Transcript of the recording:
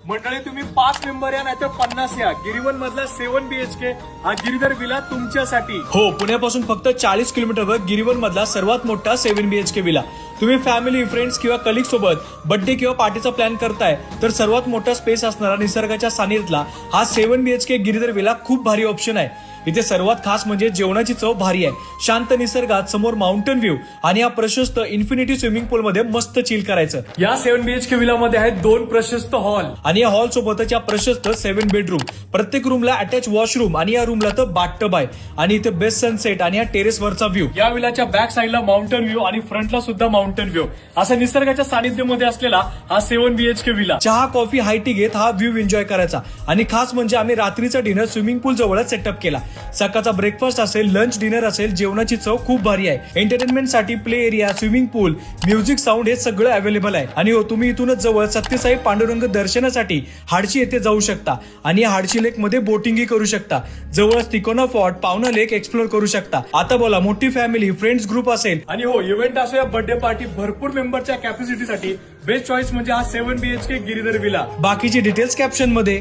मंडळी तुम्ही 5 मेंबर या नाहीतर 50 या, गिरीवन मधला 7 BHK हा गिरीधर विला तुमच्यासाठी. हो, पुण्यापासून फक्त 40 किलोमीटरवर गिरीवन मधला सर्वात मोठा 7 BHK विला. तुम्ही फॅमिली, फ्रेंड्स किंवा कलिग सोबत बर्थडे किंवा पार्टीचा प्लॅन करताय तर सर्वात मोठा स्पेस असणारा निसर्गाच्या सानिध्यातला हा 7 BHK गिरीधर विला खूप भारी ऑप्शन आहे. इथे सर्वात खास म्हणजे जेवणाची चव भारी आहे. शांत निसर्गात समोर माउंटन व्ह्यू आणि या प्रशस्त इन्फिनिटी स्विमिंग पूल मध्ये मस्त चिल करायचं. या 7 BHK विला मध्ये आहेत 2 प्रशस्त हॉल आणि या हॉल सोबतच या प्रशस्त 7 बेडरूम, प्रत्येक रूमला अटॅच वॉशरूम आणि या रूमला तर बाथटब आहे. आणि इथे बेस्ट सनसेट आणि या टेरेस वरचा व्ह्यू. या विलाच्या बॅक साइडला माउंटन व्ह्यू आणि फ्रंटला सुद्धा माउंटन व्ह्यू, असा निसर्गाच्या सानिध्यामध्ये असलेला हा 7 BHK विला. चहा, कॉफी, हाय टी घेत हा व्ह्यू एन्जॉय करायचा. आणि खास म्हणजे आम्ही रात्रीचा डिनर स्विमिंग पूल जवळच सेटअप केला. सकाळचा ब्रेकफास्ट असेल, लंच, डिनर असेल, जेवणाची चव खूप भारी आहे. एंटरटेनमेंट साठी प्ले एरिया, स्विमिंग पूल, म्युझिक, साऊंड हे सगळं अवेलेबल आहे. आणि हो, तुम्ही इथूनच जवळ सत्यसाई पांडुरंग दर्शनासाठी हाडशी येथे जाऊ शकता आणि या हाडशी लेक मध्ये बोटिंगही करू शकता. जवळच तिकोना फॉर्ट, पावना लेक एक्सप्लोर करू शकता. आता बोला, मोठी फॅमिली, फ्रेंड्स ग्रुप असेल आणि हो, इव्हेंट असो या बर्थडे पार्टी, भरपूर मेंबरच्या कॅपॅसिटीसाठी बेस्ट चॉईस म्हणजे हा 7 BHK गिरीधर विला. बाकीची डिटेल्स कॅप्शन मध्ये.